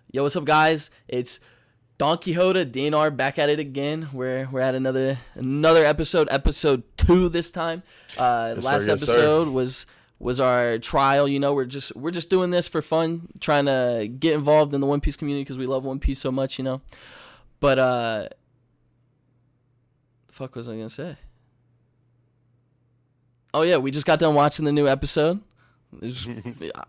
Yo, what's up, guys? It's Don Quixote, DNR, back at it again. We're at another episode, episode 2 this time. Yes, sir. Last Yes, sir. episode was our trial. You know, we're just doing this for fun, trying to get involved in the One Piece community because we love One Piece so much. You know, but the fuck was I gonna say? Oh yeah, we just got done watching the new episode.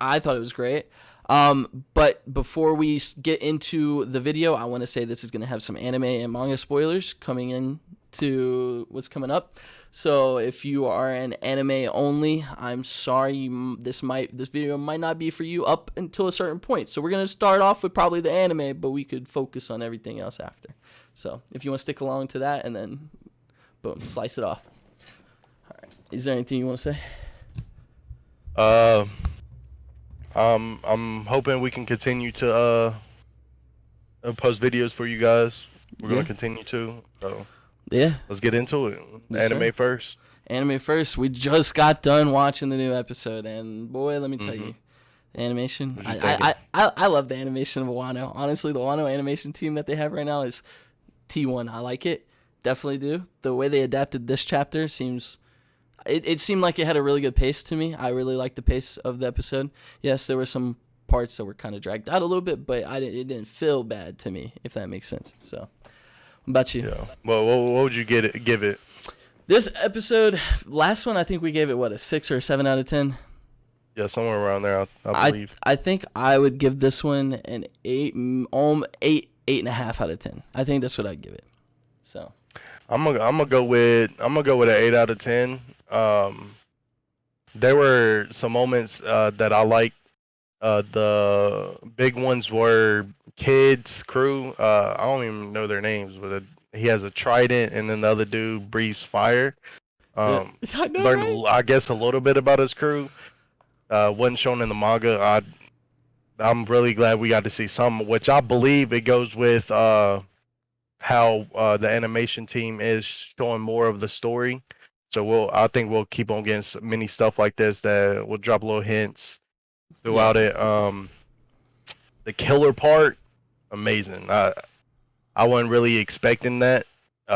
I thought it was great. But before we get into the video, I want to say this is going to have some anime and manga spoilers coming in to what's coming up. So if you are an anime only, I'm sorry, this video might not be for you up until a certain point. So we're going to start off with probably the anime, but we could focus on everything else after. So if you want to stick along to that, and then boom, slice it off. All right. Is there anything you want to say? Uh, I'm hoping we can continue to post videos for you guys. We're gonna continue to. So Yeah. let's get into it. Yes, Anime sir. first. Anime first. We just got done watching the new episode, and boy, let me tell you, the animation. What you thinking? I love the animation of Wano. Honestly, the Wano animation team that they have right now is T1. I like it. Definitely do. The way they adapted this chapter seems. It seemed like it had a really good pace to me. I really liked the pace of the episode. Yes, there were some parts that were kind of dragged out a little bit, but it didn't feel bad to me, if that makes sense. So, what about you? Yeah. Well, what would you give it? This episode, last one, I think we gave it, what, a 6 or a 7 out of 10? Yeah, somewhere around there. I believe. I think I would give this one an 8, 8.5 out of 10. I think that's what I'd give it. So, I'm gonna go with an 8 out of 10. There were some moments that I liked. The big ones were Kid's crew. I don't even know their names, but he has a trident, and then the other dude breathes fire. I know, Learned, right? I guess, a little bit about his crew. Wasn't shown in the manga. I'm really glad we got to see some, which I believe it goes with how the animation team is showing more of the story. So I think we'll keep on getting many stuff like this that will drop little hints throughout it. The killer part, amazing. I wasn't really expecting that,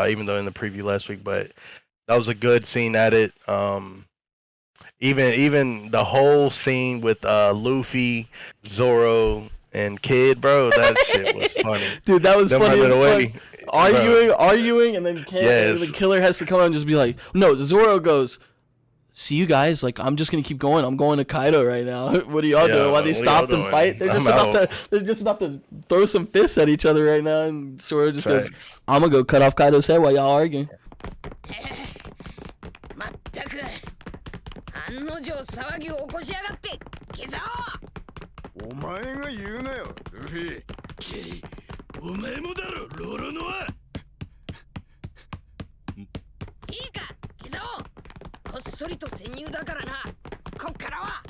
even though in the preview last week, but that was a good scene at it. Even the whole scene with Luffy, Zoro, and Kid, bro, that shit was funny. Dude, that was Them funny running as away, fuck. Arguing, and then Yes. the killer has to come out and just be like, no, Zoro goes, see you guys, like, I'm just gonna keep going. I'm going to Kaido right now. What are y'all Yeah, doing? While they what stopped y'all and fight, doing? they're just about to throw some fists at each other right now, and Zoro just goes, Facts. I'm gonna go cut off Kaido's head while y'all arguing. まったく案の定騒ぎを起こしやがって消そうお前が言うなよルフィお前もだろロロノアいいか消そうこっそりと潜入だからなこっからは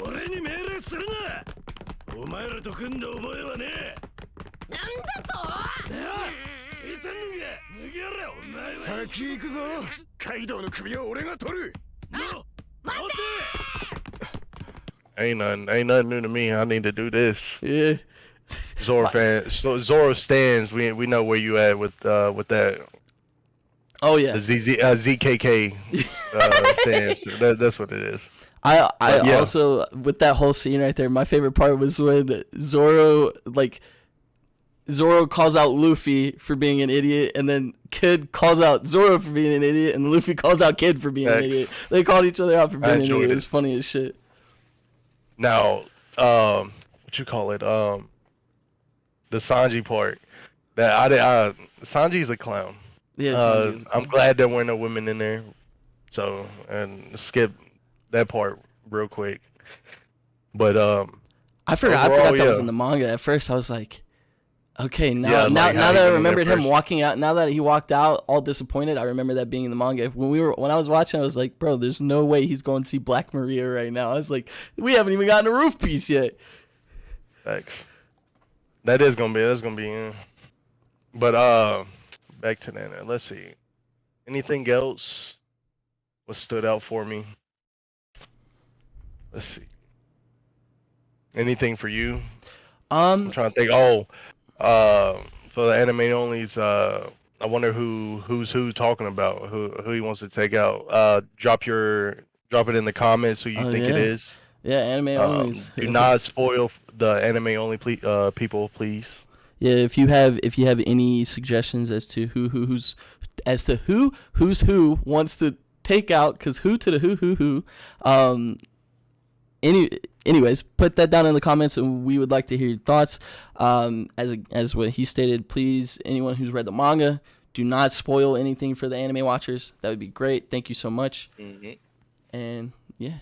俺に命令するなお前らと組んだ覚えはねなんだとえいつんのげ脱ぎやれお前は先行くぞカイドウの首は俺が取るの待て Ain't nothing new to me. I need to do this. Yeah. Zoro stands. We know where you at with that. Oh yeah. The ZKK stands. That's what it is. I yeah. also, with that whole scene right there, my favorite part was when Zoro calls out Luffy for being an idiot, and then Kid calls out Zoro for being an idiot, and Luffy calls out Kid for being an idiot. They called each other out for being an idiot. It was funny as shit. Now, what you call it? The Sanji part. Sanji's a clown. Yeah, I'm glad there weren't no women in there. So, and skip that part real quick. But I forgot overall, that was yeah. in the manga. At first, I was like, okay, now Yeah, like now how that he I went in there remembered him first. walking out, now that he walked out all disappointed, I remember that being in the manga. When I was watching, I was like, bro, there's no way he's going to see Black Maria right now. I was like, we haven't even gotten a roof piece yet. Thanks. That's gonna be. But back to that. Let's see. Anything else? What stood out for me? Let's see. Anything for you? I'm trying to think. For the anime onlys, I wonder who's talking about who he wants to take out. Drop it in the comments who you Oh think it yeah, is. yeah, anime onlys. Do not spoil the anime only people, please. Yeah, if you have any suggestions as to who wants to take out, because who to the who, anyways, put that down in the comments, and we would like to hear your thoughts. As what he stated, please, anyone who's read the manga, do not spoil anything for the anime watchers. That would be great. Thank you so much. Mm-hmm. And yeah,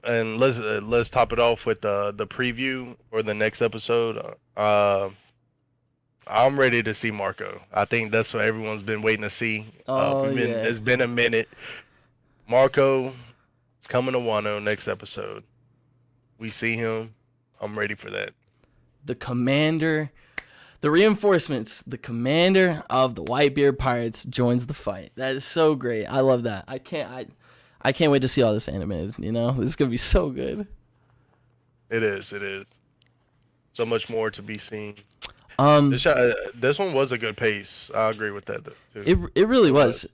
And let's top it off with the preview for the next episode. I'm ready to see Marco. I think that's what everyone's been waiting to see. yeah. It's been a minute. Marco is coming to Wano next episode. We see him. I'm ready for that. The commander, the reinforcements, the commander of the Whitebeard Pirates joins the fight. That is so great. I love that. I can't wait to see all this animated. This is gonna be so good. It is. So much more to be seen. This one was a good pace. I agree with that too. It really was.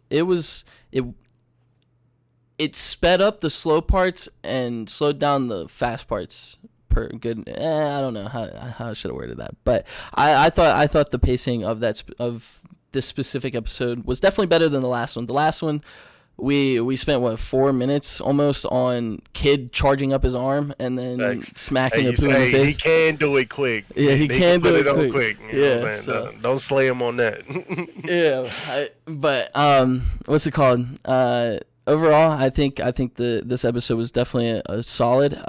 It sped up the slow parts and slowed down the fast parts. I don't know how I should have worded that, but I thought the pacing of this specific episode was definitely better than the last one. The last one, we spent 4 minutes almost on Kid charging up his arm and then smacking Apu in the face. He can do it quick. Yeah, he can do it quick. You know what I'm saying? Don't slay him on that. Yeah, but what's it called? Overall, I think this episode was definitely a solid.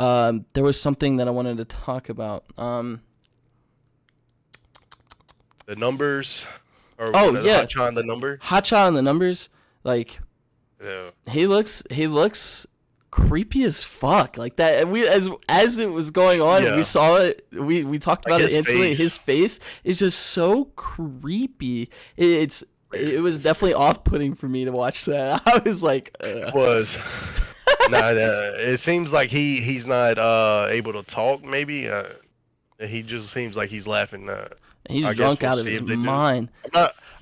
There was something that I wanted to talk about. The numbers. Hacha on the number. Hacha on the numbers, like. Yeah. He looks creepy as fuck. Like that. As it was going on, we saw it. We talked about it instantly. His face is just so creepy. It was definitely off-putting for me to watch that. I was like, It was. It seems like he's not able to talk. Maybe he just seems like he's laughing. He's drunk out of his mind.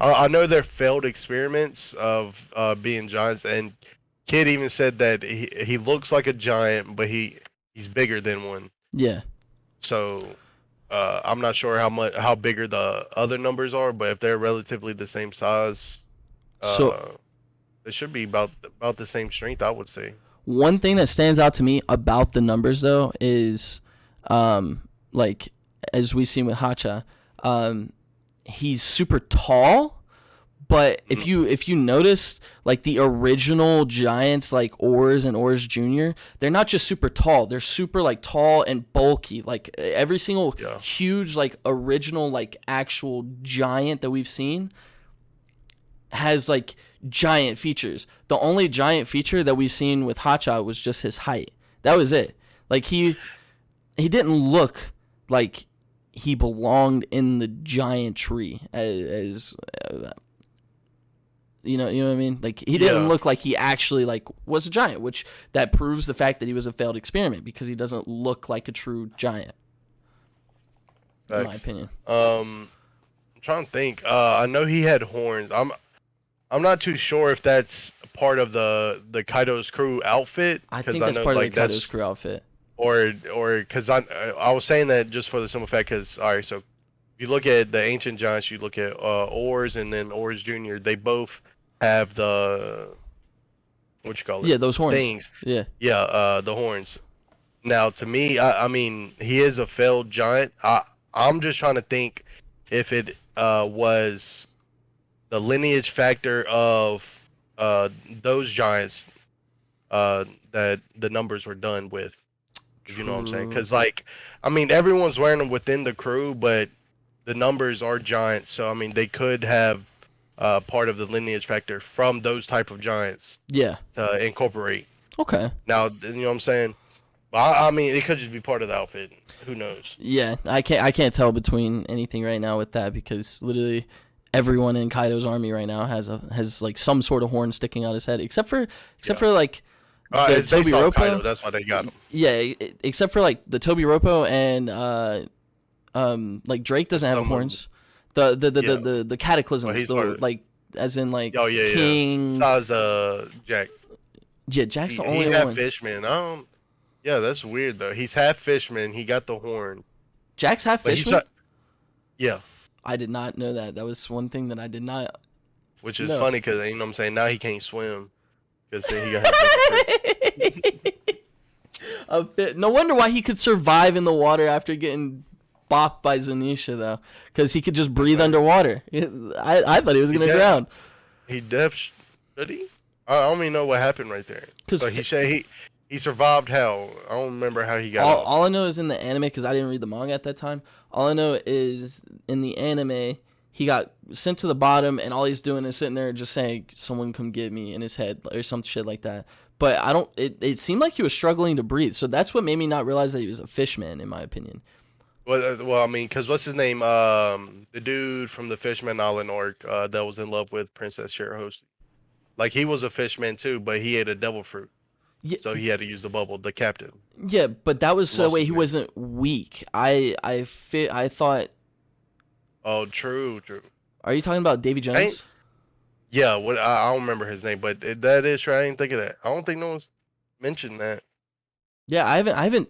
I know they're failed experiments of being giants, and Kid even said that he looks like a giant, but he's bigger than one. Yeah. So I'm not sure how bigger the other numbers are, but if they're relatively the same size, it should be about the same strength, I would say. One thing that stands out to me about the numbers though is, like as we see with Hacha, he's super tall, but if you notice, like the original giants like Oars and Oars Jr., they're not just super tall, they're super like tall and bulky. Like every single huge like original like actual giant that we've seen has like giant features. The only giant feature that we've seen with Hacha was just his height. That was it. Like he didn't look like he belonged in the giant tree as you know what I mean? Like he didn't look like he actually like was a giant, which that proves the fact that he was a failed experiment because he doesn't look like a true giant. Thanks. In my opinion. I'm trying to think. I know he had horns. I'm not too sure if that's part of the Kaido's crew outfit. I think that's part of the Kaido's crew outfit. Or because I was saying that just for the simple fact because all right, so if you look at the ancient giants, you look at Oars and then Oars Jr. They both have the what you call it? Yeah, those horns. Things. Yeah. Yeah, the horns. Now, to me, I mean, he is a failed giant. I'm just trying to think if it was the lineage factor of those giants that the numbers were done with. If you know what I'm saying? Because, like, I mean, everyone's wearing them within the crew, but the numbers are giants. So, I mean, they could have part of the lineage factor from those type of giants. Yeah. To incorporate. Okay. Now, you know what I'm saying? I mean, it could just be part of the outfit. Who knows? Yeah, I can't tell between anything right now with that because literally everyone in Kaido's army right now has like some sort of horn sticking out his head, except for like the it's Toby based off Roppo. Kaido, that's why they got him. Yeah, except for like the Toby Roppo and Like Drake doesn't have Some of 'em. horns. The cataclysms, he's the part of it. like as in like Oh yeah, King. yeah. Besides Jack, Yeah, Jack's the he only half one. fishman. I don't. Yeah, that's weird though. He's half fishman. He got the horn. Jack's half But he's fishman. not- Yeah, I did not know that. That was one thing that I did not. which is No. funny because you know what I'm saying. Now he can't swim because he got. Half No wonder why he could survive in the water after getting bopped by Zanisha though, because he could just breathe underwater. I thought he was gonna Yeah. drown. he should he? I don't even know what happened right there. 'Cause So he survived how? I don't remember how he got. All I know is in the anime, because I didn't read the manga at that time. All I know is in the anime, he got sent to the bottom, and all he's doing is sitting there just saying, "Someone come get me," in his head or some shit like that. But I don't. It seemed like he was struggling to breathe, so that's what made me not realize that he was a fishman, in my opinion. Well, I mean, because what's his name? The dude from the Fishman Island arc that was in love with Princess Shirahoshi. Like he was a fishman too, but he ate a devil fruit, Yeah, so he had to use the bubble. The captain. yeah, but that was so Lost way his he name. wasn't weak. I thought. Oh, true. Are you talking about Davy Jones? Ain't- Yeah, what I don't remember his name, but that is true. I didn't think of that. I don't think no one's mentioned that. Yeah, I haven't.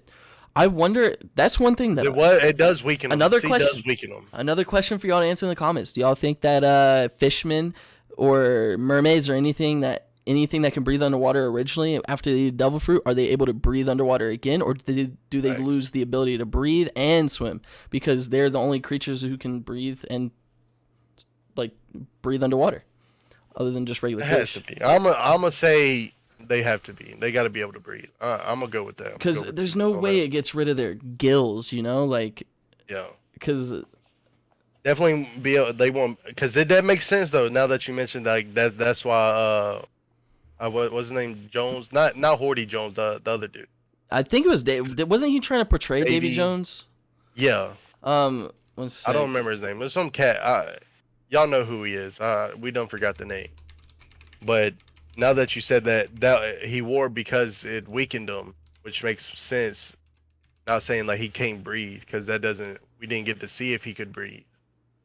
I wonder. That's one thing that. It does weaken him. Another Sea question. does weaken him. Another question for y'all to answer in the comments. Do y'all think that fishmen or mermaids or anything that can breathe underwater originally after they eat devil fruit, are they able to breathe underwater again, or do they Right. lose the ability to breathe and swim because they're the only creatures who can breathe and like breathe underwater, other than just regular It has fish? to be. I'm say they have to be. They got to be able to breathe. I'm gonna go with that. Because there's no way it gets rid of their gills, like Yeah. because. Definitely be able, they won't because that makes sense though. Now that you mentioned like that's why what was his name, Jones? Not Horty Jones, the other dude. I think it was Dave. Wasn't he trying to portray Davy Davy. Jones? Yeah, One I sec. don't remember his name. There's some cat. Y'all know who he is. We don't forgot the name. But now that you said that he wore because it weakened him, which makes sense. Not saying like he can't breathe because we didn't get to see if he could breathe.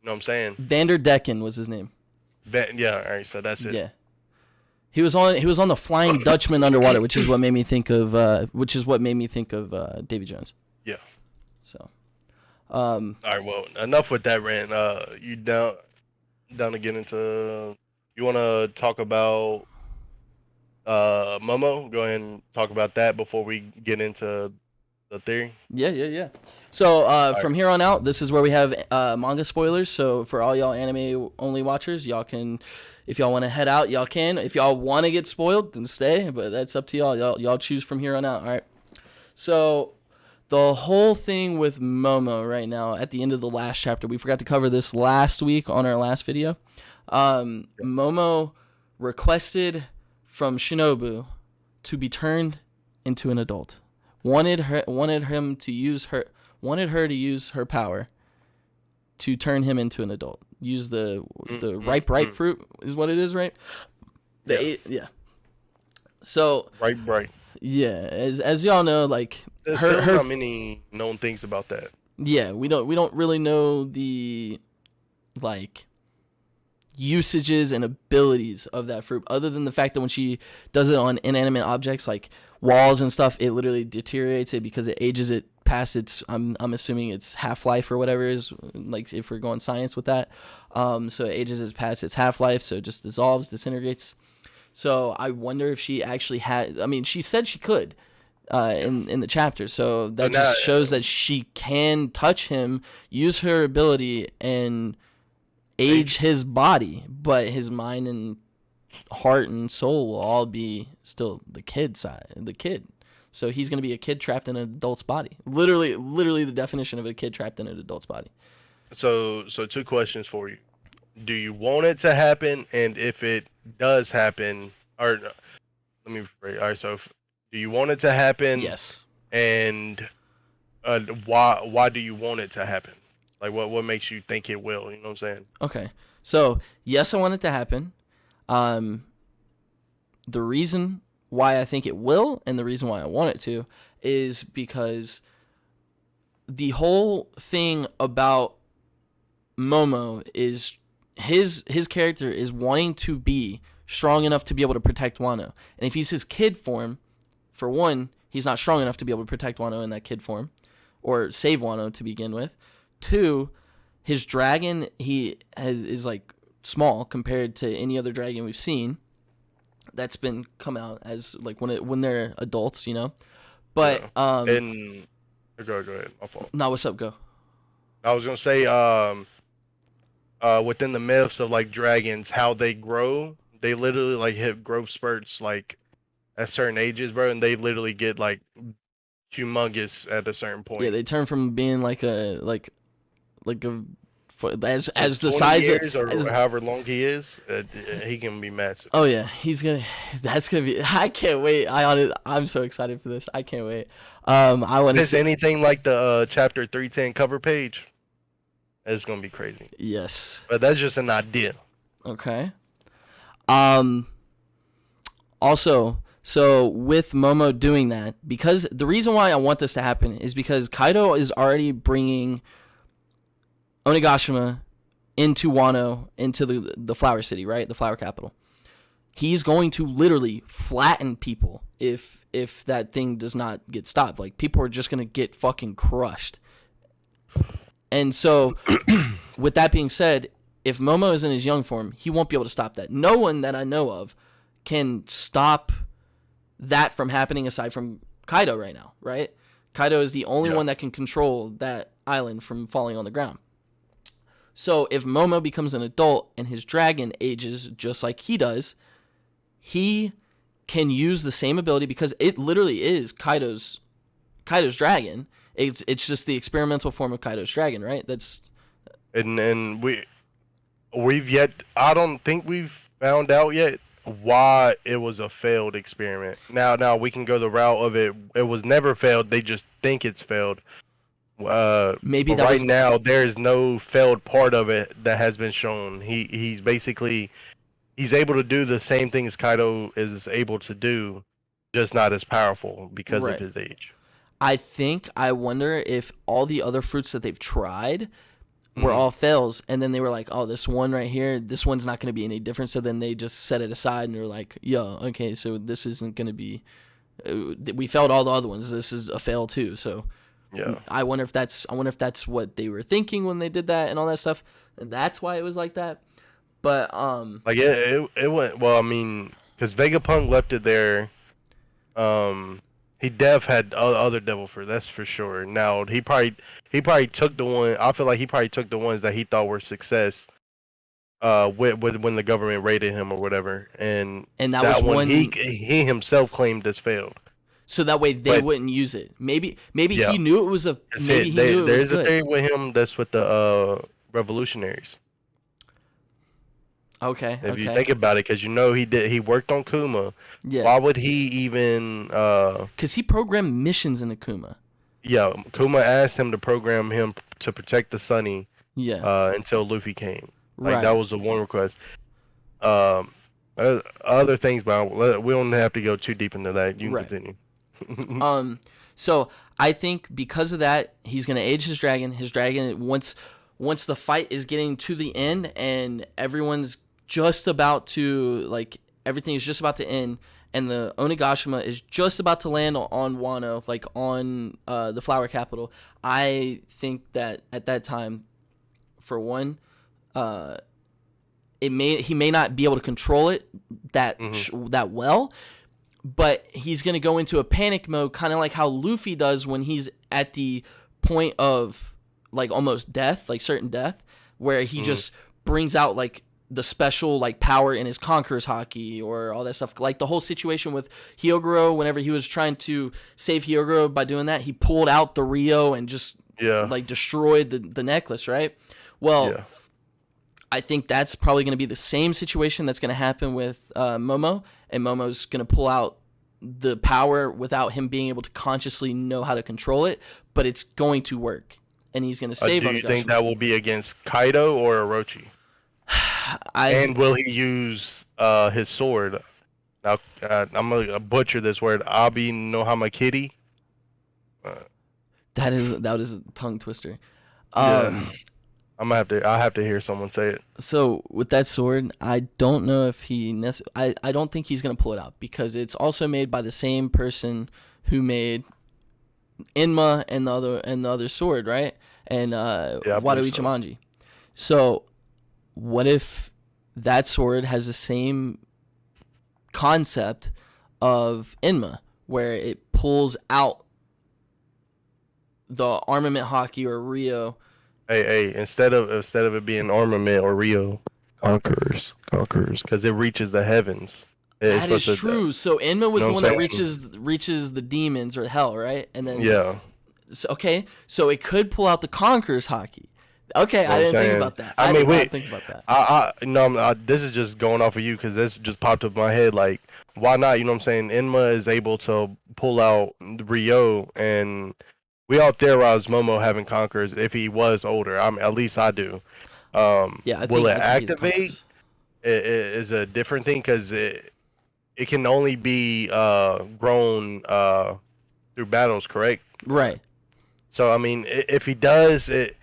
You know what I'm saying? Vanderdecken was his name. Yeah, all right, so that's it. Yeah. He was on the Flying Dutchman underwater, which is what made me think of Davy Jones. Yeah. So, All right, well, enough with that rant. You down to get into? You want to talk about Momo? Go ahead and talk about that before we get into the theory. yeah. So, from here on out, this is where we have manga spoilers. So, for all y'all anime only watchers, y'all can, if y'all want to head out, y'all can. If y'all want to get spoiled, then stay. But that's up to y'all. Y'all choose from here on out. All right. So, the whole thing with Momo right now at the end of the last chapter, we forgot to cover this last week on our last video. Momo requested from Shinobu to be turned into an adult. Wanted her to use her power to turn him into an adult. Use the ripe fruit is what it is, right? Yeah. So Right. yeah, as y'all know, like There's her not many known things about that. yeah, we don't really know the like usages and abilities of that fruit, other than the fact that when she does it on inanimate objects like walls and stuff, it literally deteriorates it because it ages it past its I'm assuming its half-life or whatever it is, like if we're going science with that. So it ages it past its half-life, so it just dissolves, disintegrates. So I wonder if she actually had, I mean, she said she could in the chapter, so that just shows that she can touch him, use her ability, and age his body, but his mind and heart and soul will all be still the kid. So he's gonna be a kid trapped in an adult's body. Literally the definition of a kid trapped in an adult's body. So two questions for you. Do you want it to happen? And if it does happen, or let me rephrase. All right, so do you want it to happen? Yes. And why do you want it to happen? Like what makes you think it will? You know what I'm saying? Okay. So yes, I want it to happen. The reason why I think it will, and the reason why I want it to, is because the whole thing about Momo is his character is wanting to be strong enough to be able to protect Wano. And if he's his kid form, for one, he's not strong enough to be able to protect Wano in that kid form or save Wano to begin with. Two, his dragon is like small compared to any other dragon we've seen that's been come out as like when they're adults, you know. But and go ahead. My fault. No, what's up? Go. I was gonna say within the myths of like dragons, how they grow, they literally like hit growth spurts like at certain ages, bro, and they literally get like humongous at a certain point. Yeah, they turn from being like a as the 20 size years of or however long he is, he can be massive. Oh yeah, that's gonna be. I can't wait. I'm so excited for this. I can't wait. I want to Is anything like the chapter 310 cover page? It's gonna be crazy. Yes. But that's just an idea. Okay. Also, so with Momo doing that, because the reason why I want this to happen is because Kaido is already bringing Onigashima into Wano, into the Flower City, right? The Flower Capital. He's going to literally flatten people if that thing does not get stopped. Like, people are just going to get fucking crushed. And so, with that being said, if Momo is in his young form, he won't be able to stop that. No one that I know of can stop that from happening aside from Kaido right now, right? Kaido is the only one that can control that island from falling on the ground. So if Momo becomes an adult and his dragon ages just like he does, he can use the same ability because it literally is Kaido's dragon. It's just the experimental form of Kaido's dragon, right? And we've yet. I don't think we've found out yet why it was a failed experiment. Now we can go the route of it. It was never failed. They just think it's failed. Maybe that right now there is no failed part of it that has been shown. He's basically able to do the same thing as Kaido is able to do, just not as powerful because of his age. I wonder if all the other fruits that they've tried were all fails, and then they were like, oh, this one right here, this one's not going to be any different, so then they just set it aside and they're like, yo, okay, so this isn't going to be, we failed all the other ones, this is a fail too, so yeah. I wonder if that's what they were thinking when they did that and all that stuff, and that's why it was like that. But like it went well. I mean, because Vegapunk left it there. He had other devil fruit, that's for sure. Now he probably took the one. I feel like he probably took the ones that he thought were success. When the government raided him or whatever, and that was one he himself claimed as failed. So that way they wouldn't use it. Maybe he knew it was a. Maybe he knew it was good. There's a theory with him that's with the revolutionaries. Okay. If you think about it, because he worked on Kuma. Yeah. Why would he even? Because he programmed missions into Kuma. Yeah, Kuma asked him to program him to protect the Sunny. Yeah. Until Luffy came. Right. That was the one request. Other things, but we don't have to go too deep into that. You can continue. So I think because of that, he's gonna age his dragon. His dragon, once the fight is getting to the end and everyone's just about to, like, everything is just about to end, and the Onigashima is just about to land on Wano, like on the Flower Capital. I think that at that time, for one, he may not be able to control it that well. But he's going to go into a panic mode, kind of like how Luffy does when he's at the point of, like, almost death, like certain death, where he just brings out, like, the special, like, power in his Conqueror's Haki or all that stuff. Like, the whole situation with Hyogoro, whenever he was trying to save Hyogoro by doing that, he pulled out the Rio and just, like, destroyed the necklace, right? Well, I think that's probably going to be the same situation that's going to happen with Momo, and Momo's going to pull out the power without him being able to consciously know how to control it, but it's going to work, and he's going to save Onigashima. Do you think that will be against Kaido or Orochi? And will he use his sword? Now, I'm going to butcher this word, Abi no Hamakiri. That is a tongue twister. Yeah. I'll have to hear someone say it. So with that sword, I don't know if I don't think he's gonna pull it out because it's also made by the same person who made Enma and the other sword, right? And I believe Wado so. Ichimonji. So what if that sword has the same concept of Enma, where it pulls out the armament hockey or Rio? Hey, instead of it being armament or Rio, conquerors, because it reaches the heavens. It's That is supposed to- true. So Enma was know the what one I'm that saying? reaches the demons or hell, right? And then Yeah. okay, so it could pull out the Conqueror's hockey. Okay, Know I what I'm didn't think saying? about that. I I mean, did not wait. think about that. This is just going off of you because this just popped up in my head. Like, why not? You know what I'm saying? Enma is able to pull out Rio, and we all theorize Momo having conquerors if he was older. At least I do. Yeah, Will it I think he's activate? Conqueror's. Is a different thing because it can only be grown through battles, correct? Right. So I mean, if he does it,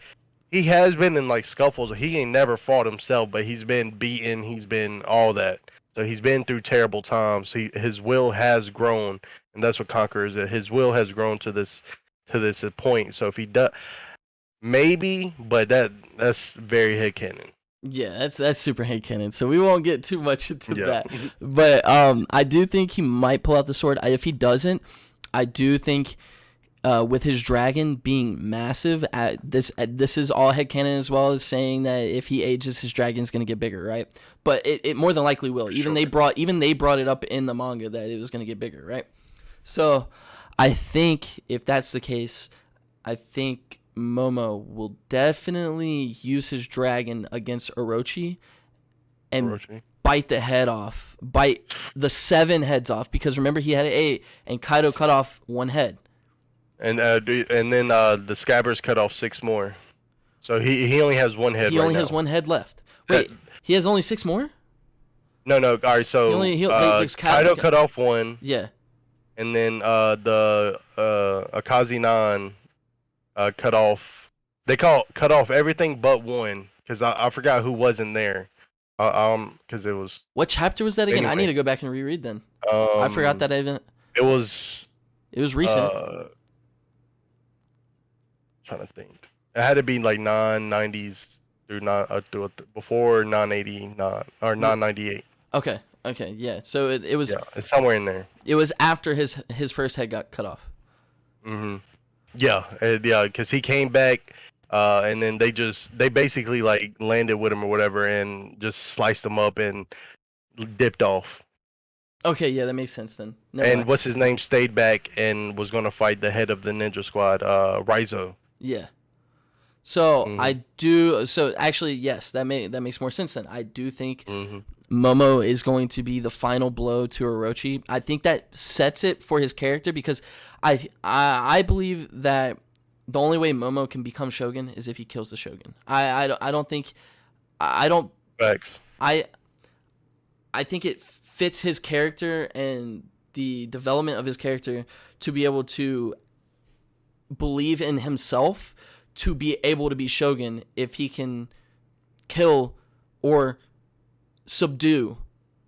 he has been in like scuffles. He ain't never fought himself, but he's been beaten. He's been all that. So he's been through terrible times. His will has grown, and that's what conquers it. His will has grown to this point. So if he does, maybe, but that's very headcanon. Yeah, that's super hate canon. So we won't get too much into Yeah. that. But I do think he might pull out the sword. If he doesn't, I do think with his dragon being massive, this is all headcanon as well as saying that if he ages, his dragon's gonna get bigger, right? But it more than likely will. Even they brought it up in the manga that it was gonna get bigger, right? So I think if that's the case, I think Momo will definitely use his dragon against Orochi and Orochi. bite the 7 heads off, because remember he had 8 and Kaido cut off 1 head. And then the scabbers cut off 6 more. So he only has 1 head. He only right has now. 1 head left. Wait, he has only 6 more? No. All right. So Kaido cut off 1, Yeah. and then the Akazinan cut off. They cut off everything but 1 because I forgot who wasn't there. Because it was. What chapter was that again? I Anyway. need to go back and reread then. I forgot that even. It was. It was recent. Trying to think. It had to be like 990s through before 989 or 998. Okay, yeah. So it was Yeah, it's somewhere in there. it was after his first head got cut off. Yeah, because he came back, and then they basically like landed with him or whatever, and just sliced him up and dipped off. Okay, yeah, that makes sense then. Never And mind. what's his name stayed back and was gonna fight the head of the ninja squad, Raizo. Yeah. So I do. So actually, yes, that makes more sense then. I do think Momo is going to be the final blow to Orochi. I think that sets it for his character because I believe that the only way Momo can become Shogun is if he kills the Shogun. I don't think Facts. I think it fits his character and the development of his character to be able to believe in himself to be able to be Shogun if he can kill or subdue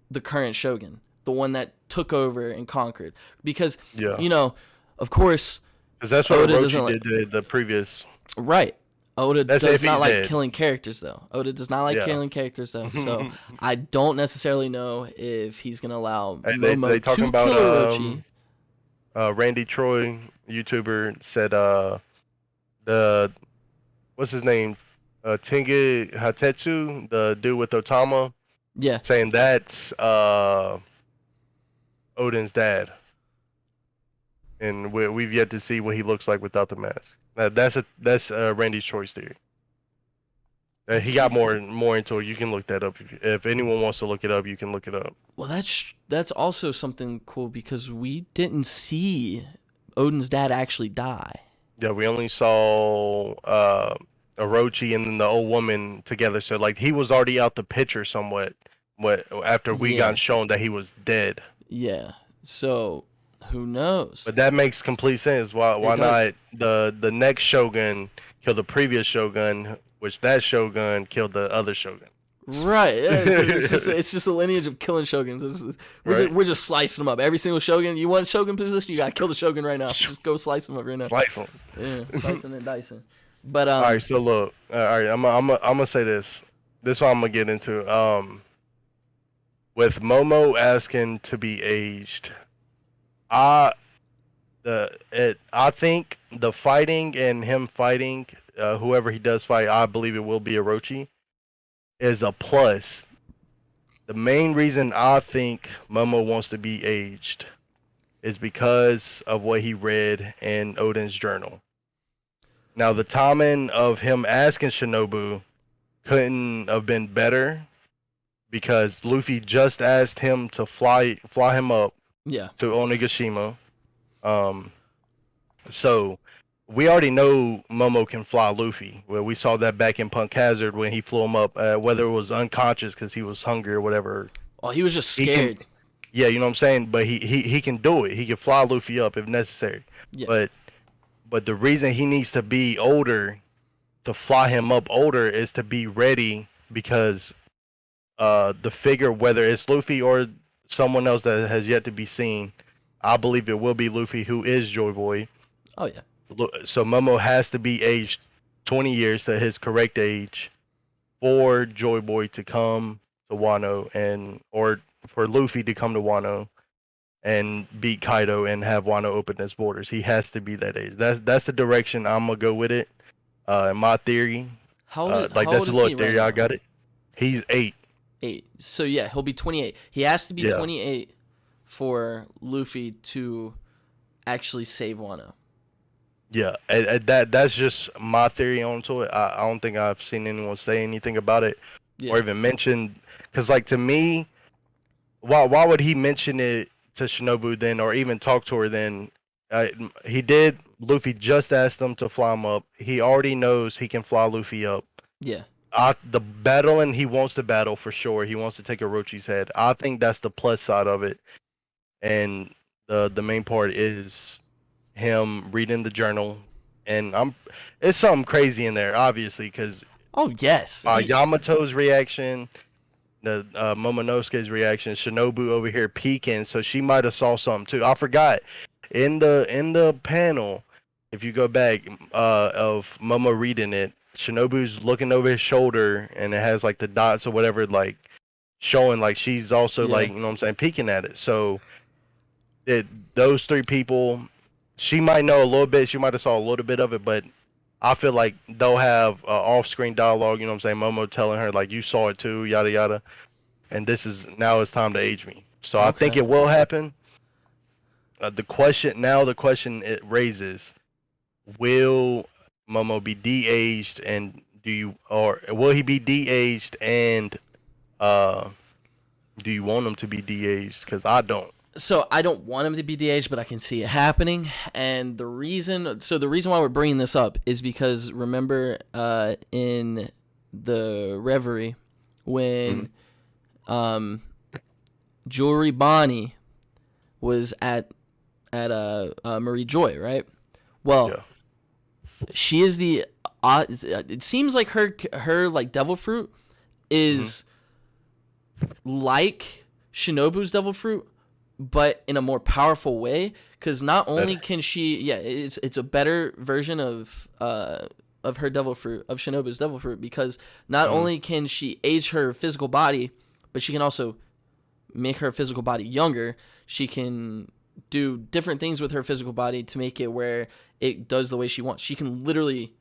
the current Shogun, the one that took over and conquered. Because, of course, because that's what Oda Orochi doesn't did to the previous. Right. Oda That's does if not he's like dead. killing characters, though. Oda does not like Yeah. killing characters, though. So I don't necessarily know if he's going to allow And Momo they talking to about kill Orochi. Randy Troy, YouTuber, said the what's his name, Tenga Hatetsu, the dude with Otama, Yeah. saying that's Odin's dad, and we've yet to see what he looks like without the mask. That's Randy's choice theory. He got more into it. You can look that up if anyone wants to look it up. You can look it up. Well, that's also something cool because we didn't see Odin's dad actually die. Yeah, we only saw Orochi and then the old woman together. So like he was already out the picture somewhat. After we Yeah. got shown that he was dead. Yeah. So Who knows? But that makes complete sense. Why does. not the next shogun kill the previous shogun, which that shogun killed the other shogun. Right. Yeah, it's just a lineage of killing shoguns. We're just slicing them up. Every single shogun. You want shogun position? You gotta kill the shogun right now. Just go slice them up right now. Slice them. Yeah, slicing and dicing. But All right, so look. All right, I'm gonna say this. This is what I'm gonna get into. With Momo asking to be aged, I think the fighting and him fighting, whoever he does fight, I believe it will be Orochi, is a plus. The main reason I think Momo wants to be aged is because of what he read in Odin's journal. Now, the timing of him asking Shinobu couldn't have been better because Luffy just asked him to fly him up yeah, to Onigashima. So we already know Momo can fly Luffy. Well, we saw that back in Punk Hazard when he flew him up, whether it was unconscious because he was hungry or whatever. oh, he was just He can- scared. Yeah, you know what I'm saying? But he can do it. He can fly Luffy up if necessary. Yeah. But the reason he needs to be older, to fly him up older, is to be ready because the figure, whether it's Luffy or someone else that has yet to be seen, I believe it will be Luffy, who is Joy Boy. Oh yeah. So Momo has to be aged 20 years to his correct age for Joy Boy to come to Wano or for Luffy to come to Wano and beat Kaido and have Wano open his borders. He has to be that age. That's the direction I'm gonna go with it. In my theory, How old, like how that's old a is little he theory right I now? got it. He's 8. 8. So yeah, he'll be 28. He has to be Yeah. 28 for Luffy to actually save Wano. Yeah, and that's just my theory onto it. I don't think I've seen anyone say anything about it Yeah. or even mention. Because like to me, why would he mention it to Shinobu then, or even talk to her then? He did. Luffy just asked him to fly him up. He already knows he can fly Luffy up. Yeah. The battling, he wants to battle for sure. He wants to take Orochi's head. I think that's the plus side of it, and the main part is him reading the journal, and it's something crazy in there, obviously, because Oh yes. Yamato's reaction, the Momonosuke's reaction, Shinobu over here peeking, so she might have saw something too. I forgot in the panel, if you go back of Momo reading it, Shinobu's looking over his shoulder, and it has like the dots or whatever, like showing like she's also Yeah. like, you know what I'm saying, peeking at it. So those 3 people, she might know a little bit, she might have saw a little bit of it, but I feel like they'll have off-screen dialogue, you know what I'm saying, Momo telling her like, you saw it too, yada yada, and now it's time to age me. So I think Okay. it will happen. The question it raises, will Momo be de-aged, and or will he be de-aged, and do you want him to be de-aged? Because I don't. So I don't want him to be the age, but I can see it happening. And the reason why we're bringing this up is because remember in the Reverie when Jewelry Bonnie was at Marie Joy, right? Well, Yeah. she is the it seems like her like devil fruit is like Shinobu's devil fruit, but in a more powerful way, because not only can she, it's a better version of her devil fruit, of Shinobu's devil fruit, because not only can she age her physical body, but she can also make her physical body younger. She can do different things with her physical body to make it where it does the way she wants. She can literally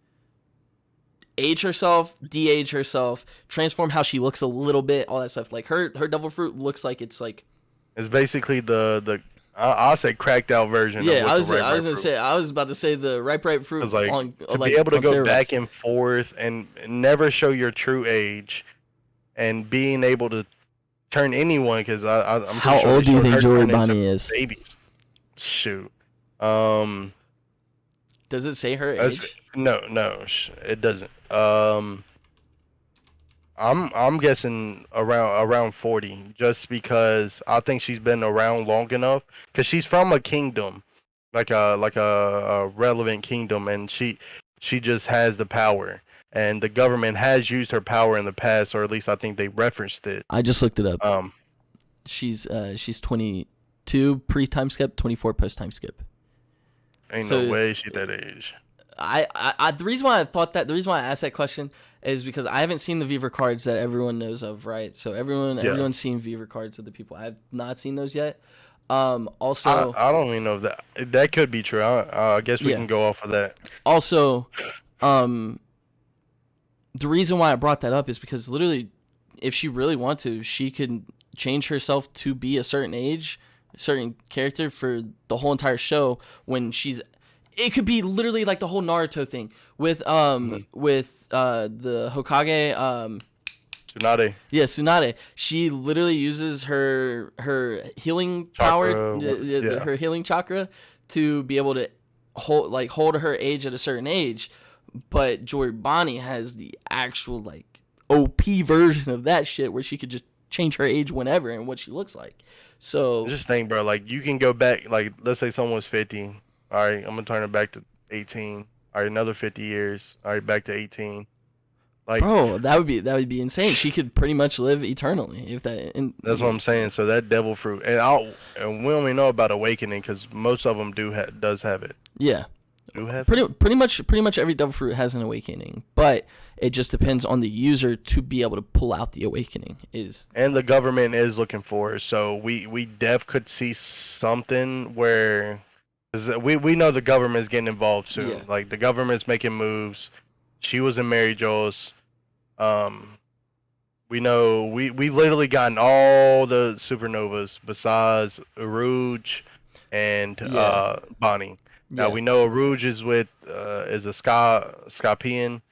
age herself, de-age herself, transform how she looks a little bit, all that stuff. Like her devil fruit looks like it's like, It's basically I'll say cracked out version. yeah, of what I was the ripe gonna fruit. say, I was about to say the ripe fruit 'Cause, like, on to like be able to on go steroids. back and forth and never show your true age, and being able to turn anyone, because I'm pretty How sure old they do you showed think her Jory turn into Bonnie is? babies. Shoot. Does it say her That's- age? No, it doesn't. I'm guessing around 40, just because I think she's been around long enough. Cause she's from a kingdom, a relevant kingdom, and she just has the power. And the government has used her power in the past, or at least I think they referenced it. I just looked it up. Um, She's 22 pre-time skip, 24 post-time skip. ain't no way she that age. The reason why I asked that question is because I haven't seen the Viver cards that everyone knows of, right? So everyone's seen Viver cards of the people. I have not seen those yet. Also, I don't even know if that could be true. I guess we can go off of that. Also, the reason why I brought that up is because literally, if she really wanted to, she could change herself to be a certain age, a certain character for the whole entire show. When it could be literally like the whole Naruto thing with the Hokage Tsunade. Yeah, Tsunade. She literally uses her healing power, her healing chakra, to be able to hold her age at a certain age. But Joy Bonnie has the actual OP version of that shit where she could just change her age whenever and what she looks like. So Just think, bro. You can go back. Let's say someone's 50. All right, I'm gonna turn it back to 18. All right, another 50 years. All right, back to 18. Bro, that would be insane. She could pretty much live eternally if that. That's what I'm saying. So that devil fruit, and we only know about awakening because most of them does have it. Yeah. Do have pretty much every devil fruit has an awakening, but it just depends on the user to be able to pull out the awakening. And the government is looking for it, so we could see something where, cause we know the government is getting involved soon. Yeah. Like the government's making moves. She was in Mary Jo's. We know we've literally gotten all the supernovas besides Rouge and Bonnie. Now we know Rouge is with is a Scorpion,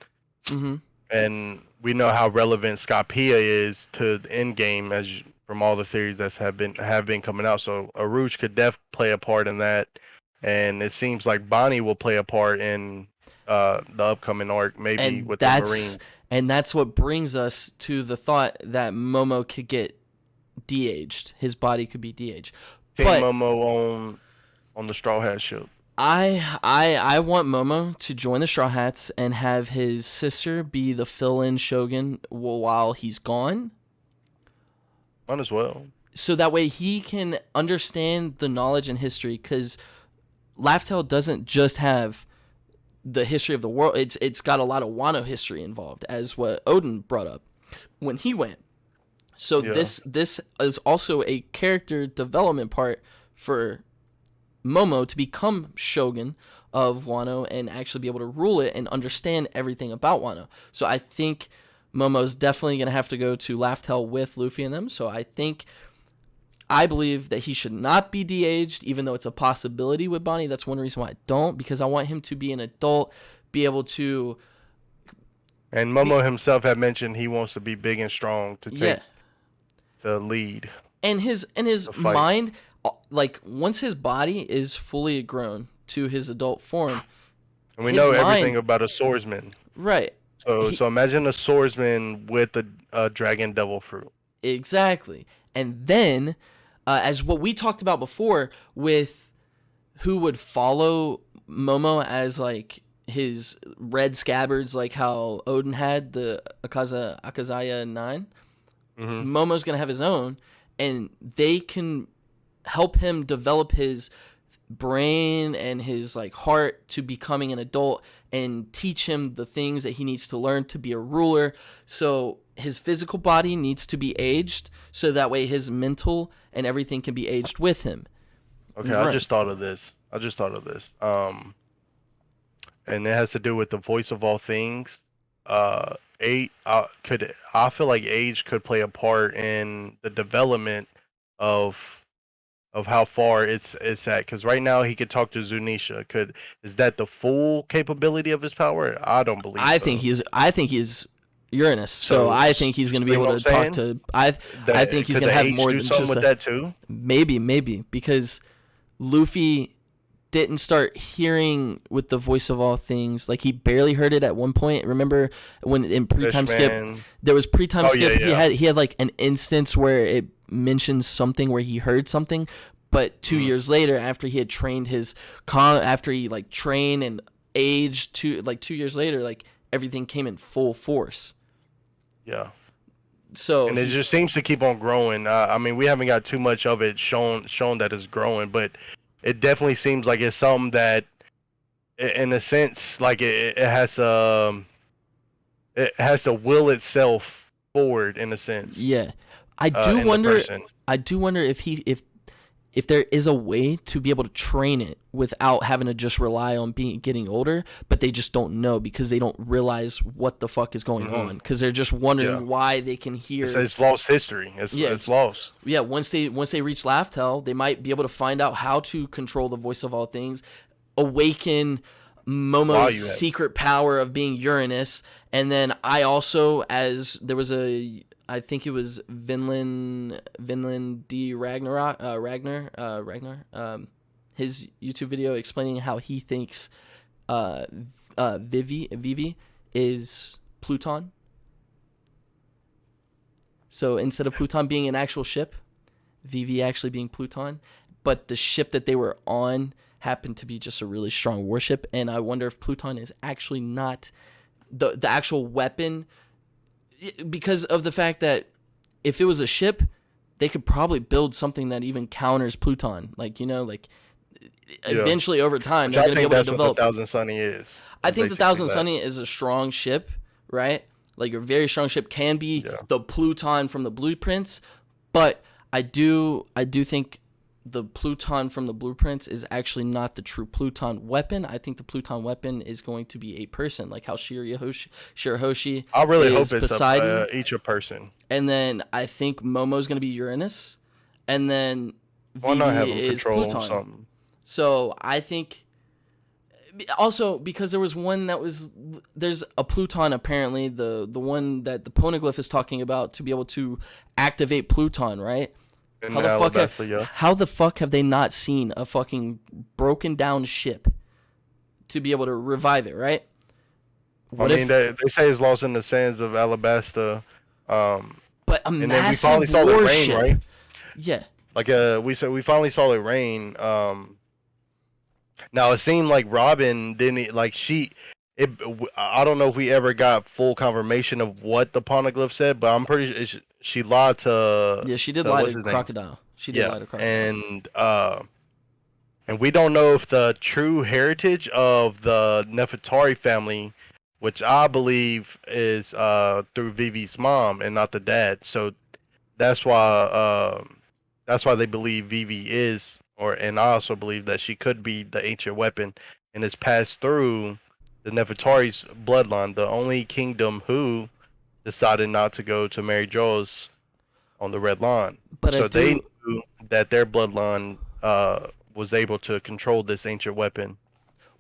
and we know how relevant Scorpia is to the end game from all the theories that have been coming out. So Rouge could definitely play a part in that, and it seems like Bonnie will play a part in the upcoming arc, maybe with the Marines. And that's what brings us to the thought that Momo could get de-aged. His body could be de-aged. Team Momo on the Straw Hat ship. I want Momo to join the Straw Hats and have his sister be the fill-in Shogun while he's gone. Might as well. So that way he can understand the knowledge and history, because Laugh Tale doesn't just have the history of the world. It's got a lot of Wano history involved, as what Odin brought up when he went. So this is also a character development part for Momo to become Shogun of Wano and actually be able to rule it and understand everything about Wano. So I think Momo's definitely going to have to go to Laugh Tale with Luffy and them. So I believe that he should not be de-aged, even though it's a possibility with Bonnie. That's one reason why I don't, because I want him to be an adult, be able to... And Momo himself had mentioned he wants to be big and strong to take the lead. And his mind, once his body is fully grown to his adult form... And we know everything about a swordsman. Right. So imagine a swordsman with a dragon devil fruit. Exactly. And then... as what we talked about before with who would follow Momo as his red scabbards, like how Odin had the Akazaya 9. Momo's going to have his own, and they can help him develop his brain and his heart to becoming an adult and teach him the things that he needs to learn to be a ruler. So his physical body needs to be aged, so that way his mental and everything can be aged with him. Okay, right. I just thought of this. And it has to do with the voice of all things. I feel like age could play a part in the development of how far it's at, because right now he could talk to Zunisha. Is that the full capability of his power? I don't believe. I think he's Uranus, so I think he's going to be able to talk to. I think he's going to have more than just that too. Maybe because Luffy didn't start hearing with the voice of all things. Like he barely heard it at one point. Remember when in pre-time skip Fishman. there was pre-time Oh, skip. yeah. He had like an instance where it mentions something where he heard something, but 2 years later, after he had trained after he like trained and aged 2 years later, like everything came in full force. Yeah. So And it just seems to keep on growing. I mean, we haven't got too much of it shown that it's growing, but it definitely seems like it's something that, in a sense, like it has to will itself forward in a sense. yeah, I in do the wonder. person. I do wonder if there is a way to be able to train it without having to just rely on getting older, but they just don't know because they don't realize what the fuck is going on, because they're just wondering why they can hear. It's lost history. It's lost. Yeah, once they reach Laugh-Tell, they might be able to find out how to control the voice of all things, awaken Momo's secret power of being Uranus, and then I also, as there was I think it was Vinland D. Ragnar, his YouTube video explaining how he thinks Vivi is Pluton. So instead of Pluton being an actual ship, Vivi actually being Pluton, but the ship that they were on happened to be just a really strong warship, and I wonder if Pluton is actually not the actual weapon, because of the fact that if it was a ship, they could probably build something that even counters Pluton. Like, eventually over time, they're going to be able to develop. What the Thousand Sunny is. I think the Thousand Sunny is a strong ship, right? Like a very strong ship can be the Pluton from the blueprints, but I do think the Pluton from the blueprints is actually not the true Pluton weapon. I think the Pluton weapon is going to be a person, like how Shirahoshi I really hope is it's Poseidon. each a person. And then I think Momo's going to be Uranus, and then Why not have Vivi him is control Pluton. something? So I think also because there's a Pluton, apparently the one that the poneglyph is talking about to be able to activate Pluton, right? How the fuck have they not seen a fucking broken down ship to be able to revive it, right? They say it's lost in the sands of Alabasta. But a and massive then we finally saw warship. it rain, right? Yeah. Like we finally saw it rain. Now it seemed like Robin didn't I don't know if we ever got full confirmation of what the poneglyph said, but I'm pretty sure she lied to. Yeah, she did lie to Crocodile. She did lie to Crocodile. And we don't know if the true heritage of the Nefertari family, which I believe is through Vivi's mom and not the dad. So that's why they believe Vivi is, and I also believe that she could be the ancient weapon and is passed through the Nefertari's bloodline, the only kingdom who decided not to go to Mary Jo's on the Red Line. But so they knew that their bloodline was able to control this ancient weapon.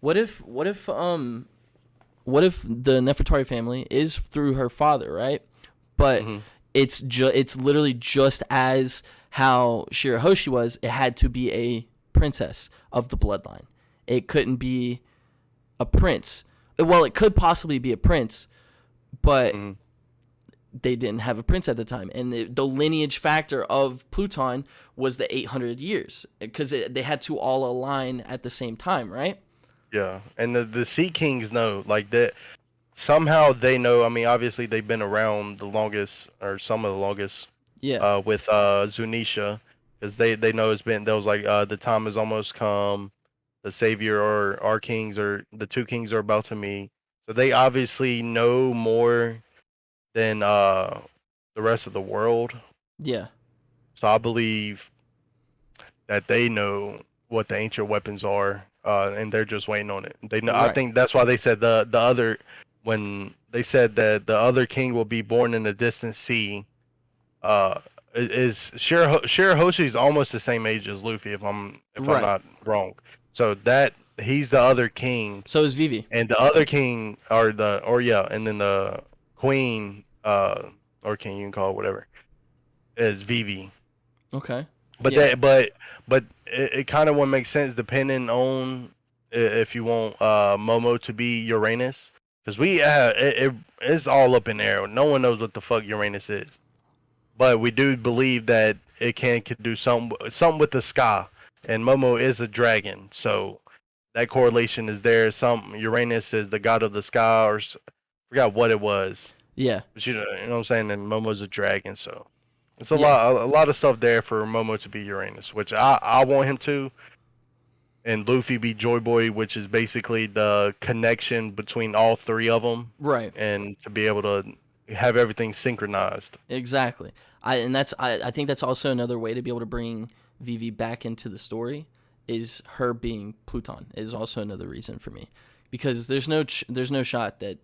What if the Nefertari family is through her father, right? But it's literally just as how Shirahoshi was. It had to be a princess of the bloodline. It couldn't be a prince. Well, it could possibly be a prince, but they didn't have a prince at the time. And the lineage factor of Pluton was the 800 years because they had to all align at the same time, right? Yeah, and the Sea Kings know, like that. Somehow they know. I mean, obviously they've been around the longest, or some of the longest. Yeah. With Zunisha, because they know it's been. There was like the time has almost come. The savior or our kings or the two kings are about to meet. So they obviously know more than the rest of the world. Yeah. So I believe that they know what the ancient weapons are, and they're just waiting on it. They know. Right. I think that's why they said the other, when they said that the other king will be born in a distant sea. Is Shirahoshi's almost the same age as Luffy, if I'm not wrong. So that he's the other king. So is Vivi. And the other king and then the queen, or king, you can call it whatever, is Vivi. Okay. But Yeah. but it kind of won't make sense depending on if you want Momo to be Uranus, because it's all up in the air. No one knows what the fuck Uranus is, but we do believe that it could do something with the sky, and Momo is a dragon, so that correlation is there. Uranus is the god of the sky, forgot what it was, Yeah. but you know what I'm saying. And Momo's a dragon, so it's Yeah. a lot of stuff there for Momo to be Uranus, which I want him to, and Luffy be Joy Boy, which is basically the connection between all three of them, Right. and to be able to have everything synchronized. Exactly. I think that's also another way to be able to bring Vivi back into the story, is her being Pluton is also another reason for me, because there's no shot that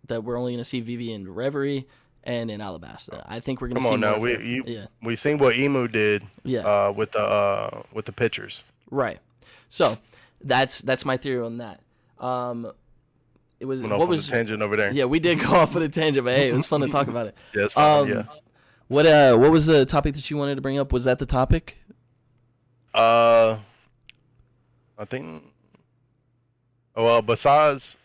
we're only gonna see Vivi in Reverie and in Alabasta. I think we're gonna Come see on more now, of her. we seen what Emu did Yeah. with the pictures. Right. So that's my theory on that. It was Went off what on was a tangent over there. Yeah, we did go off on a tangent, but hey, it was fun to talk about it. Yeah, it's fine. Yeah. What was the topic that you wanted to bring up? Was that the topic? I think. Well, besides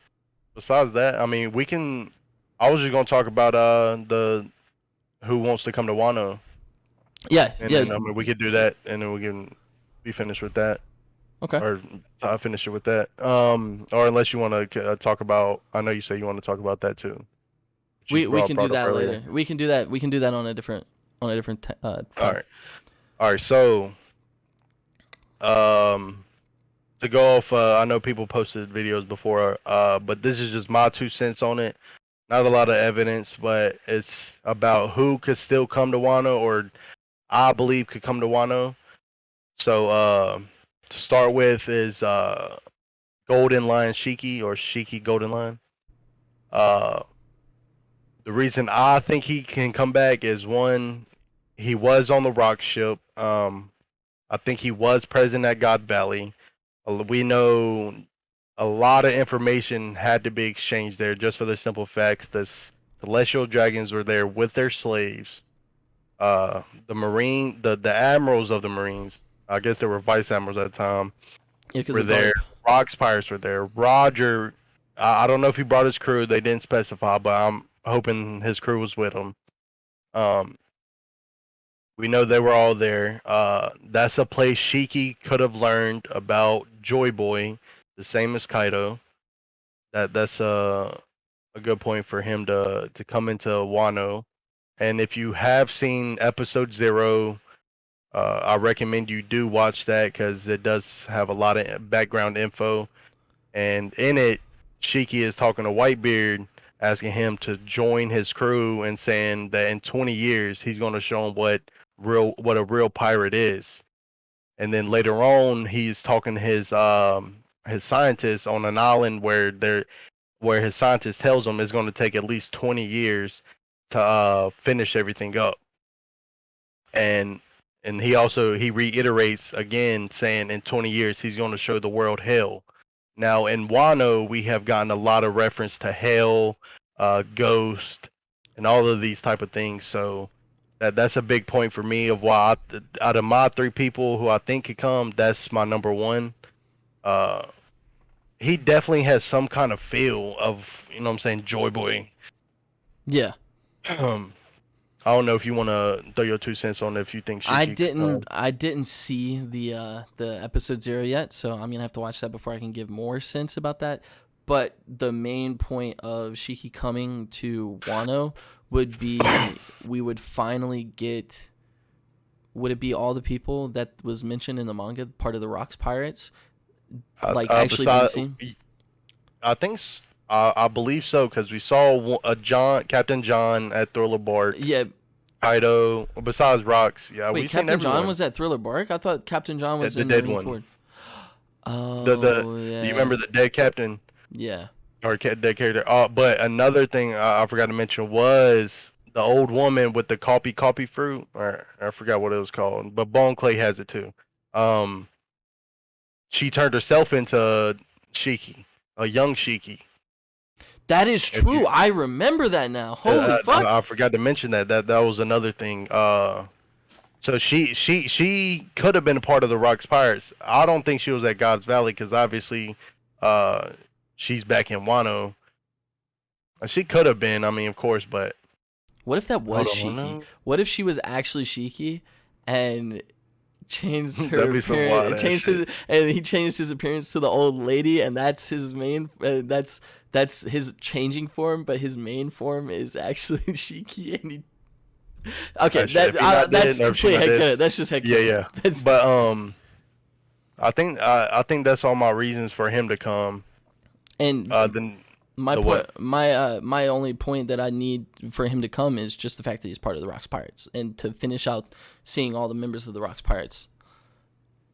that, I mean, we can. I was just gonna talk about the who wants to come to Wano, Yeah, and yeah. then I mean we could do that, and then we can be finished with that, Okay. or I'll finish it with that. Or unless you want to talk about, I know you say you want to talk about that too. We can do that later. We can do that on a different time. All right. So, to go off, I know people posted videos before, but this is just my 2 cents on it. Not a lot of evidence, but it's about who could still come to Wano, or I believe could come to Wano. So, to start with is Golden Lion Shiki, or Shiki Golden Lion. The reason I think he can come back is, one, he was on the rock ship. I think he was present at God Valley. We know a lot of information had to be exchanged there, just for the simple facts that celestial dragons were there with their slaves. The admirals of the Marines, I guess they were vice admirals at the time, Yeah, because were there. Rock's pirates were there. Roger, I don't know if he brought his crew. They didn't specify, but I'm hoping his crew was with him. We know they were all there. That's a place Shiki could have learned about Joy Boy, the same as Kaido. That's a good point for him to come into Wano. And if you have seen episode 0, I recommend you do watch that, because it does have a lot of background info. And in it, Shiki is talking to Whitebeard, asking him to join his crew, and saying that in 20 years he's going to show him what a real pirate is. And then later on, he's talking to his scientists on an island where his scientist tells him it's going to take at least 20 years to finish everything up. And he reiterates again, saying in 20 years he's going to show the world hell. Now in Wano, we have gotten a lot of reference to hell, ghost, and all of these type of things. So that's a big point for me of why out of my 3 people who I think could come, that's my number 1. He definitely has some kind of feel of, you know what I'm saying, Joy Boy. Yeah. I don't know if you want to throw your 2 cents on it, if you think Shiki I didn't see the episode 0 yet, so I'm gonna have to watch that before I can give more sense about that. But the main point of Shiki coming to Wano would be we would finally get. Would it be all the people that was mentioned in the manga, part of the Rocks Pirates, like actually being seen? I think I believe so, because we saw Captain John at Thriller Bark. Yeah. Kaido, besides Rocks. Yeah. Wait, Captain John was at Thriller Bark? I thought Captain John was in the main Ford. Oh, yeah. Do you remember the dead captain? Yeah. Or dead character? But another thing I forgot to mention was the old woman with the coffee fruit, or I forgot what it was called, but Bone Clay has it too. She turned herself into Shiki, a young Shiki. That is true. I remember that now. Holy fuck! I forgot to mention that. That was another thing. So she could have been a part of the Rocks Pirates. I don't think she was at God's Valley because obviously, uh, she's back in Wano. She could have been. I mean, of course, but What if that was hold on. Shiki? No. What if she was actually Shiki and changed her That'd be some wild appearance? ass Changed his, and he changed his appearance to the old lady, and that's his main. That's his changing form, but his main form is actually Shiki, and he. Okay, If he not that's dead, or if she complete not dead. headcanon. That's just headcanon. Yeah. That's, But I think that's all my reasons for him to come. and Then my the point, what? my only point that I need for him to come is just the fact that he's part of the Rocks Pirates, and to finish out seeing all the members of the Rocks Pirates.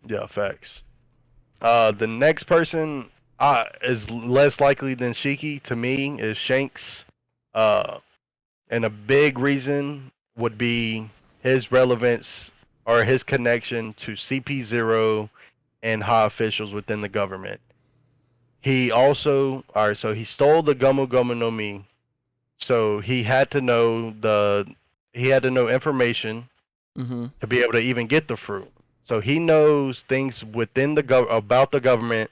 Yeah, facts. The next person is less likely than Shiki to me is Shanks. Uh, and a big reason would be his relevance or his connection to CP0 and high officials within the government. He also, all right, so he stole the Gomu Gomu no Mi. So he had to know information Mm-hmm. to be able to even get the fruit. So he knows things within about the government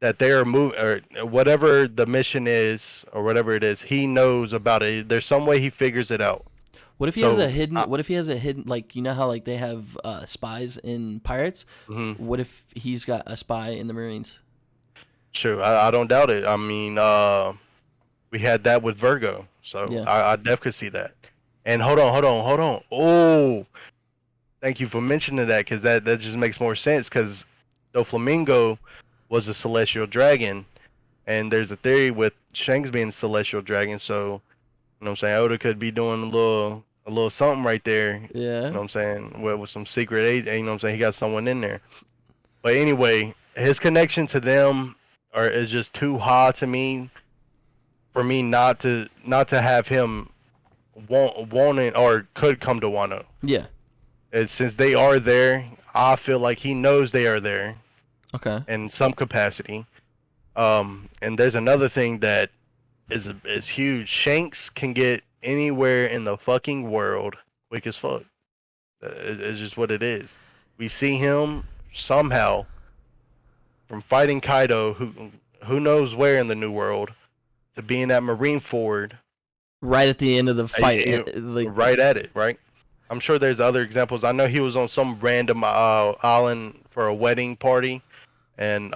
that they are moving or whatever the mission is or whatever it is. He knows about it. There's some way he figures it out. What if he has a hidden? What if he has a hidden? Like, you know how like they have spies in pirates. Mhm. What if he's got a spy in the Marines? Sure, I don't doubt it. I mean, we had that with Virgo, so Yeah. I definitely could see that. And hold on. Oh, thank you for mentioning that because that just makes more sense. Because Doflamingo was a celestial dragon, and there's a theory with Shanks being a celestial dragon. So you know what I'm saying, Oda could be doing a little something right there. You Yeah. know what I'm saying, with some secret agent. You know what I'm saying, he got someone in there. But anyway, his connection to them is just too high to me for me not to have him wanting or could come to Wano. Yeah. And since they are there, I feel like he knows they are there Okay. in some capacity. And there's another thing that is huge. Shanks can get anywhere in the fucking world quick as fuck. It's just what it is. We see him somehow from fighting Kaido, who knows where in the New World, to being at Marineford. Right at the end of the fight, like Right at it, right? I'm sure there's other examples. I know he was on some random island for a wedding party, and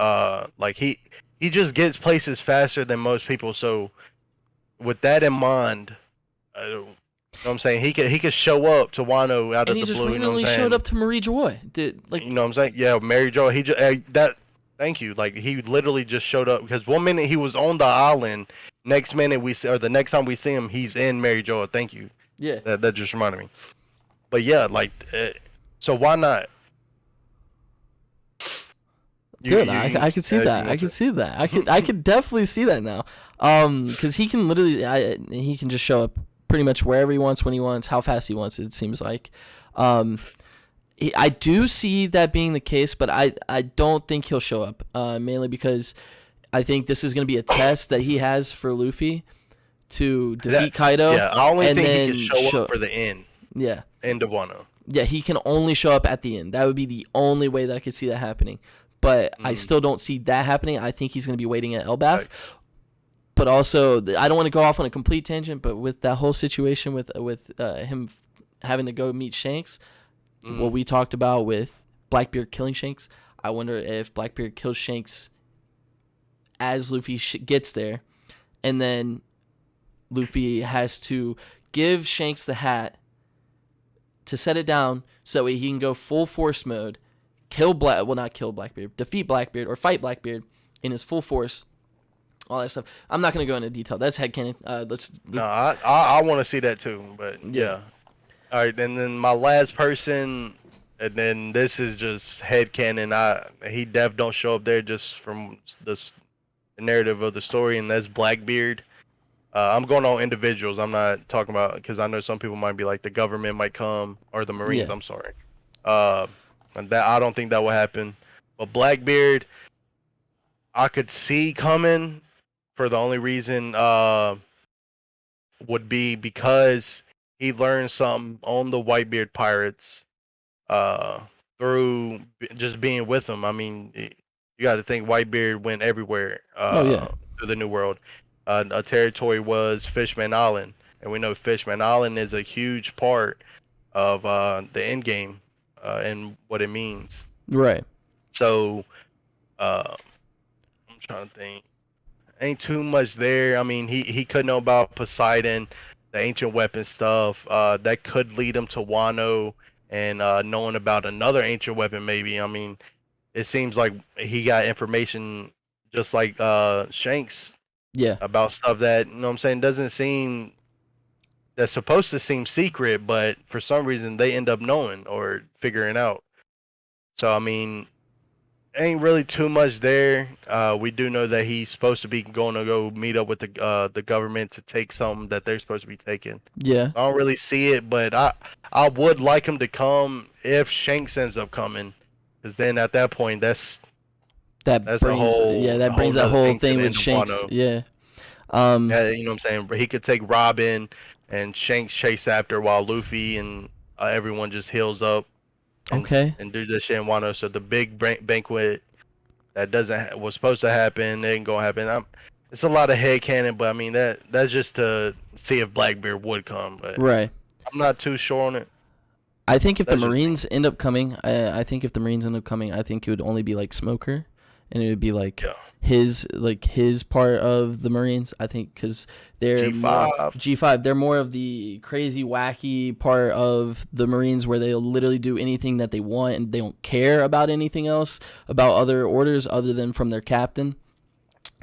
like he just gets places faster than most people. So with that in mind, you know what I'm saying, he could show up to Wano out and of he the just blue. You know what randomly I'm saying? showed up to Marie Joy. Dude, like, You know what I'm saying? Yeah, Mary Jo. He just that. Thank you. Like he literally just showed up because one minute he was on the island, next minute the next time we see him, he's in Mary Jo. Thank you. yeah. That just reminded me. But yeah, like, so why not? Dude, I could see that. I could see that. I could definitely see that now. Because he can literally, he can just show up pretty much wherever he wants, when he wants, how fast he wants. It seems like. I do see that being the case, but I don't think he'll show up. Mainly because I think this is going to be a test that he has for Luffy to defeat Kaido. Yeah, I only and think then he can show up for the end. Yeah. End of Wano. Yeah, he can only show up at the end. That would be the only way that I could see that happening. But I still don't see that happening. I think he's going to be waiting at Elbaf. Right. But also, I don't want to go off on a complete tangent, but with that whole situation with him having to go meet Shanks, what we talked about with Blackbeard killing Shanks, I wonder if Blackbeard kills Shanks as Luffy gets there, and then Luffy has to give Shanks the hat to set it down so that way he can go full force mode, not kill Blackbeard, defeat Blackbeard or fight Blackbeard in his full force, all that stuff. I'm not going to go into detail. That's headcanon. Let's No, I want to see that too, but yeah. All right, and then my last person, and then this is just headcanon. He don't show up there just from the narrative of the story, and that's Blackbeard. I'm going on individuals. I'm not talking about, because I know some people might be like the government might come or the Marines. Yeah. I'm sorry. And that I don't think that will happen. But Blackbeard, I could see coming for the only reason would be because he learned something on the Whitebeard pirates through just being with him. I mean, you got to think Whitebeard went everywhere Oh yeah. through the New World. A territory was Fishman Island, and we know Fishman Island is a huge part of the end game and what it means. Right. So I'm trying to think. Ain't too much there. I mean, he could know about Poseidon, the ancient weapon stuff. That could lead him to Wano and knowing about another ancient weapon. Maybe. I mean, it seems like he got information just like Shanks Yeah. about stuff that you know what I'm saying doesn't seem that's supposed to seem secret, but for some reason they end up knowing or figuring out. So I mean, ain't really too much there. We do know that he's supposed to be going to go meet up with the government to take something that they're supposed to be taking. Yeah. I don't really see it, but I would like him to come if Shanks ends up coming, because then at that point that's That a brings whole that brings that nother whole thing to thing the with end of Shanks. Wano. Yeah. Yeah, you know what I'm saying. But he could take Robin and Shanks chase after while Luffy and everyone just heals up and Okay. and do this shit in Wano. So the big banquet that was supposed to happen ain't gonna happen. It's a lot of headcanon, but I mean that's just to see if Blackbeard would come. But Right. I'm not too sure on it. I think if the That's just me. Marines end up coming, I think if the Marines end up coming, I think it would only be like Smoker, and it would be like Yeah. his part of the Marines. I think because they're G5. G5. They're more of the crazy, wacky part of the Marines where they'll literally do anything that they want and they don't care about anything else about other orders other than from their captain.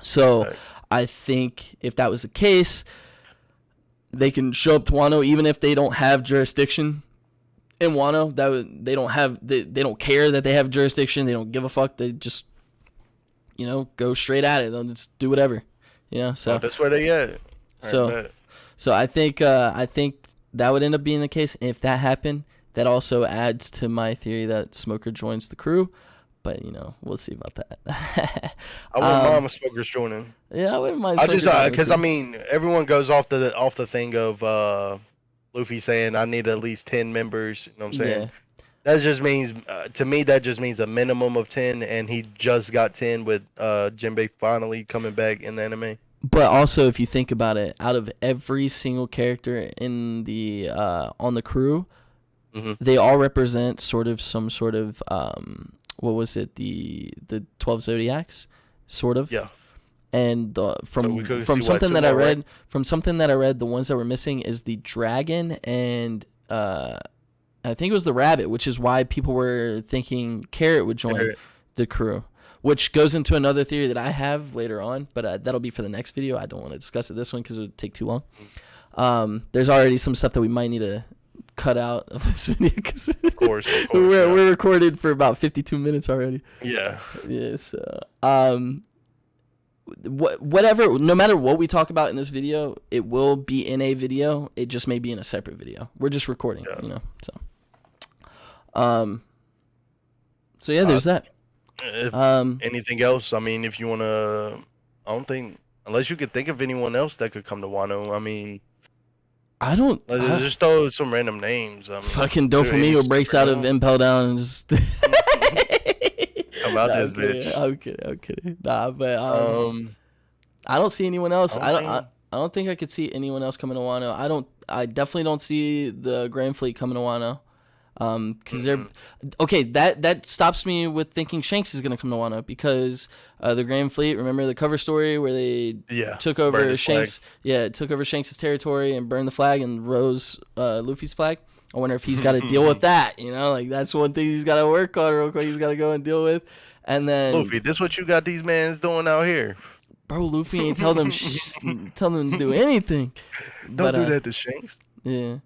So Right. I think if that was the case, they can show up to Wano even if they don't have jurisdiction in Wano. They don't care that they have jurisdiction. They don't give a fuck. They just go straight at it. They'll just do whatever. So That's where they at. so I think that would end up being the case. And if that happened, that also adds to my theory that Smoker joins the crew. But we'll see about that. I wouldn't mind my Smokers joining. Yeah, I wouldn't mind. I Smoker just joining the because crew. I mean everyone goes off the thing of Luffy saying I need at least 10 members. You know what I'm saying? Yeah. That just means to me that just means a minimum of 10, and he just got 10 with Jinbei finally coming back in the anime. But also, if you think about it, out of every single character in the on the crew, they all represent some sort of what was it, the 12 zodiacs, sort of. Yeah. And from see something what, that I two more, read, right? the ones that were missing is the dragon and I think it was the rabbit, which is why people were thinking Carrot would join the crew, which goes into another theory that I have later on, but that'll be for the next video. I don't want to discuss it this one because it would take too long. There's already some stuff that we might need to cut out of this video because Of course, we're recorded for about 52 minutes already. Yeah. Yeah, so whatever, no matter what we talk about in this video, it will be in a video. It just may be in a separate video. We're just recording, so yeah, there's that. Anything else? I mean, if you wanna, I don't think unless you could think of anyone else that could come to Wano. I mean, I don't. let's just throw some random names. I mean, Fucking do any Doflamingo breaks out of superhero. Impel Down and just Come out Nah, this bitch. I'm kidding. Nah, but I don't see anyone else. I don't think I could see anyone else coming to Wano. I definitely don't see the Grand Fleet coming to Wano. Because they're okay. That stops me with thinking Shanks is gonna come to Wano because the Grand Fleet. Remember the cover story where they took burn over his Shanks? flag. Yeah, took over Shanks' territory and burned the flag and rose Luffy's flag. I wonder if he's got to deal with that. Like that's one thing he's got to work on real quick. He's got to go and deal with. And then Luffy, this what you got these mans doing out here? bro, Luffy ain't tell them to do anything. Don't do that to Shanks. Yeah,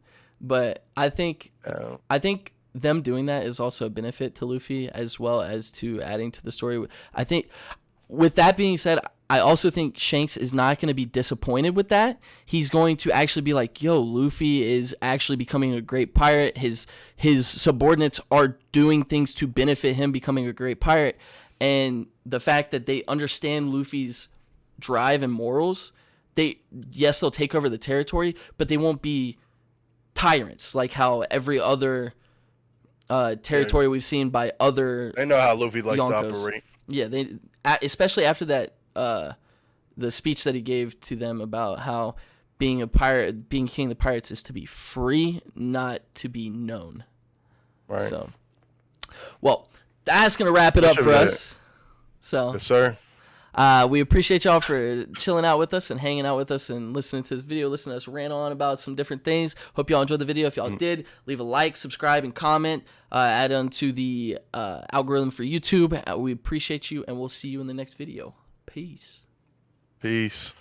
but I think them doing that is also a benefit to Luffy as well as to adding to the story. I think, with that being said, I also think Shanks is not going to be disappointed with that. He's going to actually be like, yo, Luffy is actually becoming a great pirate. His subordinates are doing things to benefit him becoming a great pirate. And the fact that they understand Luffy's drive and morals, they'll take over the territory, but they won't be tyrants like how every other territory we've seen by other. They know how Luffy likes to Yonkos. operate. Yeah, especially after that, the speech that he gave to them about how being a pirate, being king of the pirates, is to be free, not to be known. Right. So, well, that's gonna wrap it up for us. So, Yes, sir. we appreciate y'all for chilling out with us and hanging out with us and listening to this video, listening to us rant on about some different things. Hope y'all enjoyed the video. If y'all did, leave a like, subscribe, and comment. Add on to the algorithm for YouTube. We appreciate you, and we'll see you in the next video. Peace. Peace.